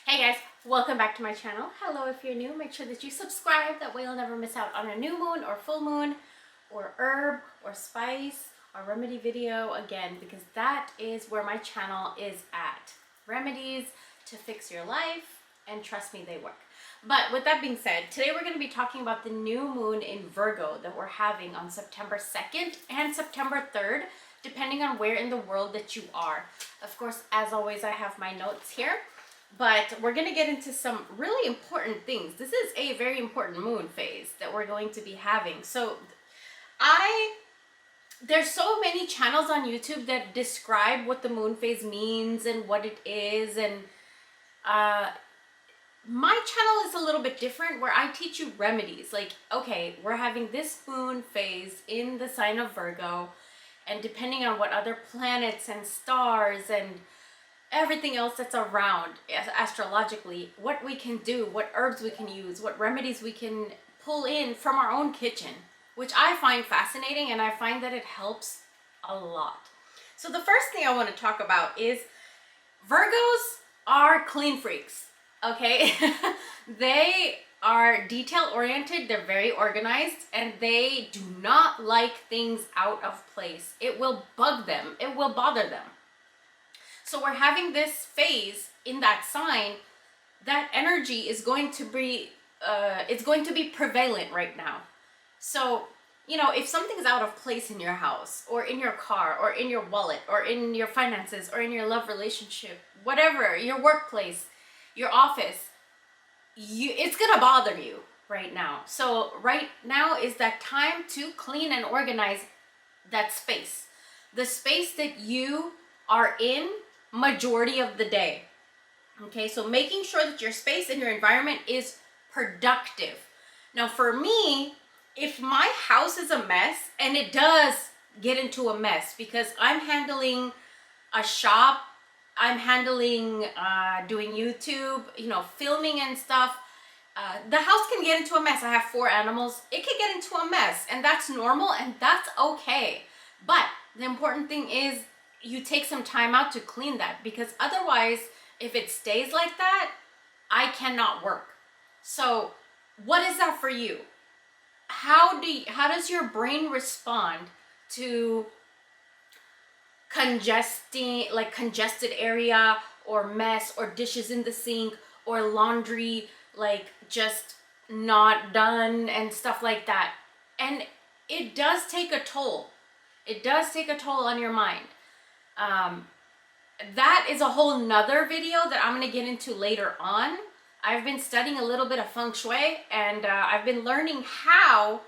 Hey guys, welcome back to my channel. Hello if you're new, make sure that you subscribe, that way you'll never miss out on a new moon or full moon or herb or spice or remedy video again, because that is where my channel is at. Remedies to fix your life, and trust me, they work. But with that being said, today we're going to be talking about the new moon in Virgo that we're having on September 2nd and September 3rd, depending on where in the world that you are. Of course, as always, I have my notes here. But we're going to get into some really important things. This is a very important moon phase that we're going to be having. So there's so many channels on YouTube that describe what the moon phase means and what it is. And my channel is a little bit different, where I teach you remedies. Like, okay, we're having this moon phase in the sign of Virgo. And depending on what other planets and stars and everything else that's around astrologically, what we can do, what herbs we can use, what remedies we can pull in from our own kitchen, which I find fascinating, and I find that it helps a lot. So the first thing I want to talk about is Virgos are clean freaks, okay? They are detail oriented, they're very organized, and they do not like things out of place. It will bug them, it will bother them. So we're having this phase in that sign. That energy is going to be, it's going to be prevalent right now. So, you know, if something's out of place in your house or in your car or in your wallet or in your finances or in your love relationship, whatever, your workplace, your office, it's gonna bother you right now. So right now is that time to clean and organize that space. The space that you are in majority of the day. Okay, so making sure that your space and your environment is productive. Now for me, if my house is a mess, and it does get into a mess because I'm handling a shop, I'm handling doing YouTube, you know, filming and stuff, the house can get into a mess. I have 4 animals. It can get into a mess, and that's normal, and that's okay. But the important thing is you take some time out to clean that, because otherwise, if it stays like that, I cannot work. So what is that for you? How does your brain respond to congested area, or mess, or dishes in the sink, or laundry like just not done and stuff like that? And it does take a toll. It does take a toll on your mind. That is a whole nother video that I'm going to get into later on. I've been studying a little bit of feng shui, and I've been learning how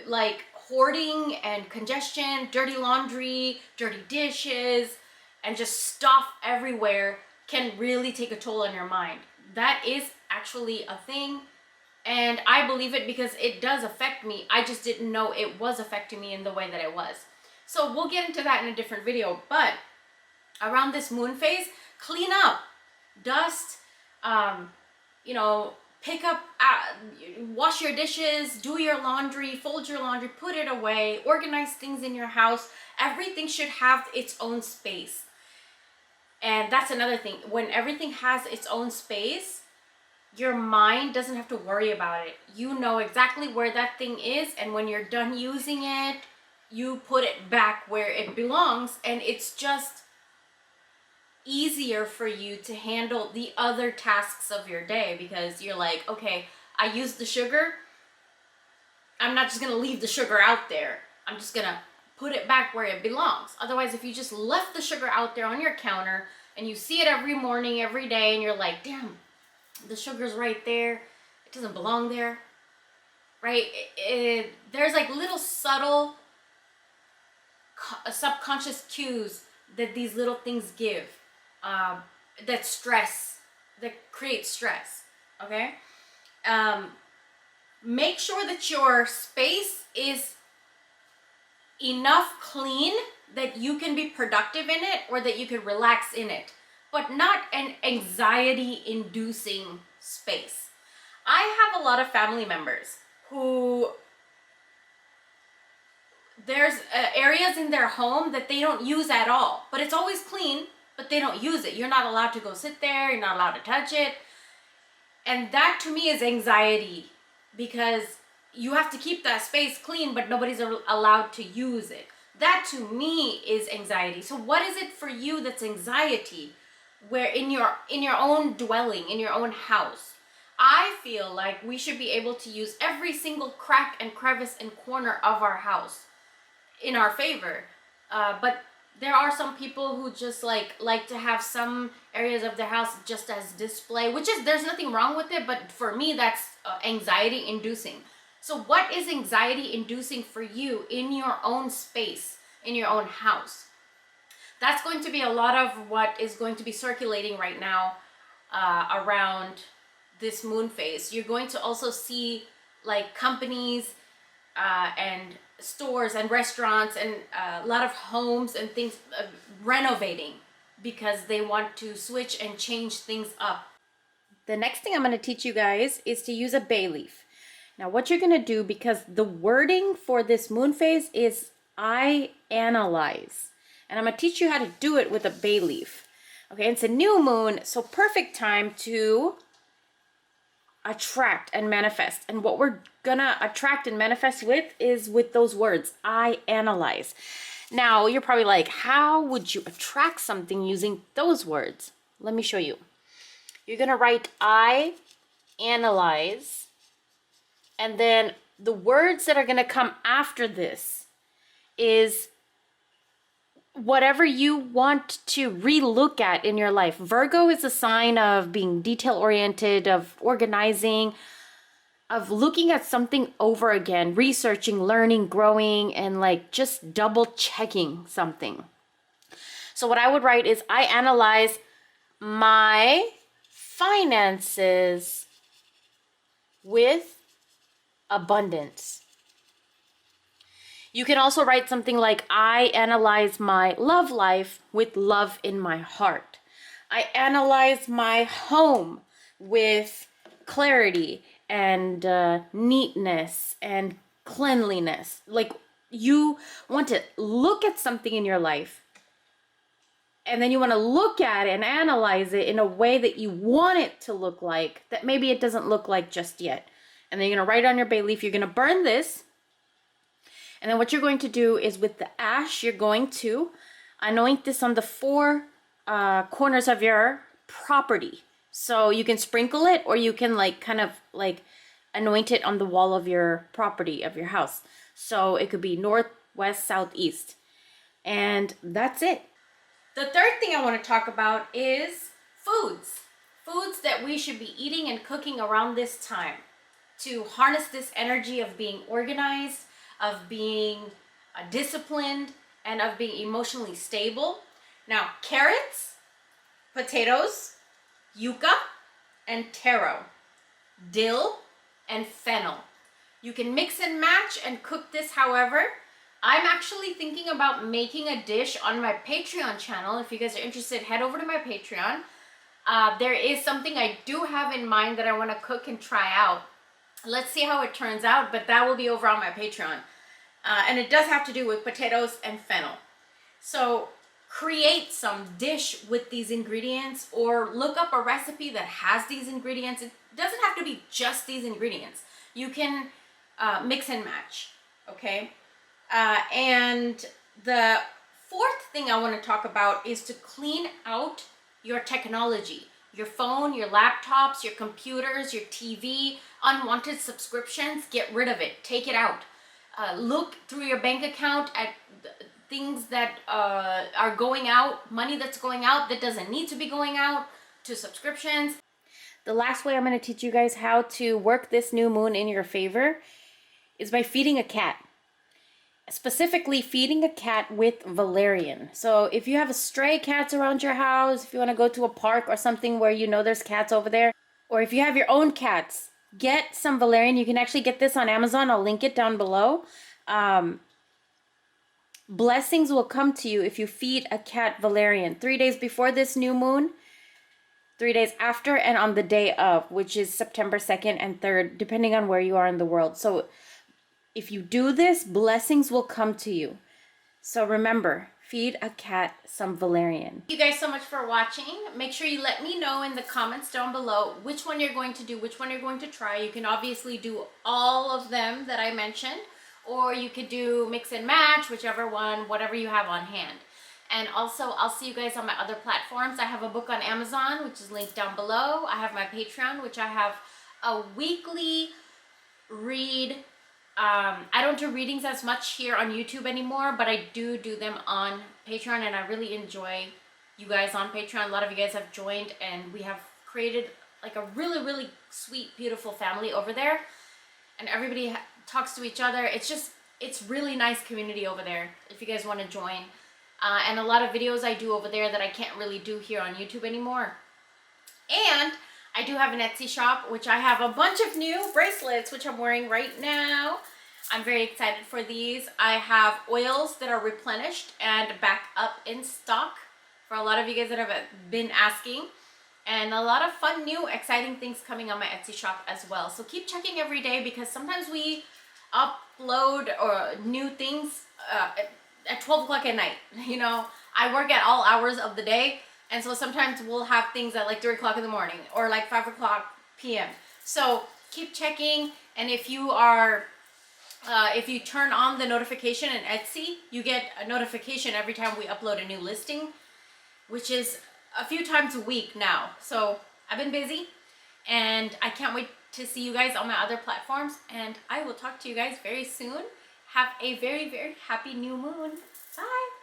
like hoarding and congestion, dirty laundry, dirty dishes, and just stuff everywhere can really take a toll on your mind. That is actually a thing, and I believe it because it does affect me. I just didn't know it was affecting me in the way that it was. So we'll get into that in a different video. But around this moon phase, clean up, dust, you know, pick up, wash your dishes, do your laundry, fold your laundry, put it away, organize things in your house. Everything should have its own space. And that's another thing. When everything has its own space, your mind doesn't have to worry about it. You know exactly where that thing is, and when you're done using it, you put it back where it belongs, and it's just easier for you to handle the other tasks of your day, because you're like, okay, I used the sugar. I'm not just gonna leave the sugar out there. I'm just gonna put it back where it belongs. Otherwise, if you just left the sugar out there on your counter and you see it every morning, every day, and you're like, damn, the sugar's right there, it doesn't belong there, right? There's like little subtle subconscious cues that these little things give, that create stress. Okay, make sure that your space is enough clean that you can be productive in it, or that you can relax in it, but not an anxiety inducing space. I have a lot of family members who there's areas in their home that they don't use at all, but it's always clean, but they don't use it. You're not allowed to go sit there. You're not allowed to touch it. And that to me is anxiety, because you have to keep that space clean, but nobody's allowed to use it. That to me is anxiety. So what is it for you that's anxiety? Where in your own dwelling, in your own house, I feel like we should be able to use every single crack and crevice and corner of our house in our favor. But there are some people who just like to have some areas of their house just as display, which is, there's nothing wrong with it, but for me that's anxiety inducing. So what is anxiety inducing for you in your own space, in your own house? That's going to be a lot of what is going to be circulating right now around this moon phase. You're going to also see like companies and stores and restaurants and a lot of homes and things renovating because they want to switch and change things up. The next thing I'm going to teach you guys is to use a bay leaf. Now what you're going to do, because the wording for this moon phase is I analyze, and I'm going to teach you how to do it with a bay leaf. Okay, it's a new moon, so perfect time to attract and manifest. And what we're gonna attract and manifest with is with those words, I analyze. Now you're probably like, how would you attract something using those words? Let me show you. You're gonna write I analyze, and then the words that are gonna come after this is whatever you want to re-look at in your life. Virgo is a sign of being detail-oriented, of organizing, of looking at something over again, researching, learning, growing, and like just double-checking something. So what I would write is, I analyze my finances with abundance. You can also write something like, I analyze my love life with love in my heart. I analyze my home with clarity and neatness and cleanliness. Like, you want to look at something in your life, and then you want to look at it and analyze it in a way that you want it to look like, that maybe it doesn't look like just yet. And then you're going to write it on your bay leaf. You're going to burn this. And then what you're going to do is, with the ash, you're going to anoint this on the four corners of your property. So you can sprinkle it, or you can like kind of like anoint it on the wall of your property, of your house. So it could be north, west, south, east. And that's it. The third thing I want to talk about is foods. Foods that we should be eating and cooking around this time to harness this energy of being organized, of being disciplined, and of being emotionally stable. Now, carrots, potatoes, yucca, and taro, dill, and fennel. You can mix and match and cook this however. I'm actually thinking about making a dish on my Patreon channel. If you guys are interested, head over to my Patreon. There is something I do have in mind that I want to cook and try out. Let's see how it turns out, but that will be over on my Patreon. And it does have to do with potatoes and fennel. So create some dish with these ingredients, or look up a recipe that has these ingredients. It doesn't have to be just these ingredients. You can mix and match, okay? And the fourth thing I want to talk about is to clean out your technology. Your phone, your laptops, your computers, your TV, unwanted subscriptions. Get rid of it. Take it out. Look through your bank account at things that are going out, money that's going out that doesn't need to be going out, to subscriptions. The last way I'm going to teach you guys how to work this new moon in your favor is by feeding a cat. Specifically, feeding a cat with valerian. So if you have a stray cats around your house, if you want to go to a park or something where you know there's cats over there, or if you have your own cats, get some valerian. You can actually get this on Amazon. I'll link it down below. Blessings will come to you if you feed a cat valerian 3 days before this new moon, 3 days after, and on the day of, which is September 2nd and 3rd, depending on where you are in the world. So if you do this, blessings will come to you. So remember, feed a cat some valerian. Thank you guys so much for watching. Make sure you let me know in the comments down below which one you're going to do, which one you're going to try. You can obviously do all of them that I mentioned, or you could do mix and match, whichever one, whatever you have on hand. And also, I'll see you guys on my other platforms. I have a book on Amazon, which is linked down below. I have my Patreon, which I have a weekly read. I don't do readings as much here on YouTube anymore, but I do them on Patreon, and I really enjoy you guys on Patreon. A lot of you guys have joined, and we have created like a really, really sweet, beautiful family over there, and everybody talks to each other. It's really nice community over there if you guys want to join. And a lot of videos I do over there that I can't really do here on YouTube anymore. And I do have an Etsy shop, which I have a bunch of new bracelets, which I'm wearing right now. I'm very excited for these. I have oils that are replenished and back up in stock for a lot of you guys that have been asking. And a lot of fun, new, exciting things coming on my Etsy shop as well. So keep checking every day, because sometimes we upload or new things at 12 o'clock at night. You know, I work at all hours of the day, and so sometimes we'll have things at like 3 o'clock in the morning or like 5 o'clock p.m. So keep checking, and if you are if you turn on the notification in Etsy, you get a notification every time we upload a new listing, which is a few times a week now. So I've been busy, and I can't wait to see you guys on my other platforms, and I will talk to you guys very soon. Have a very, very happy new moon. Bye.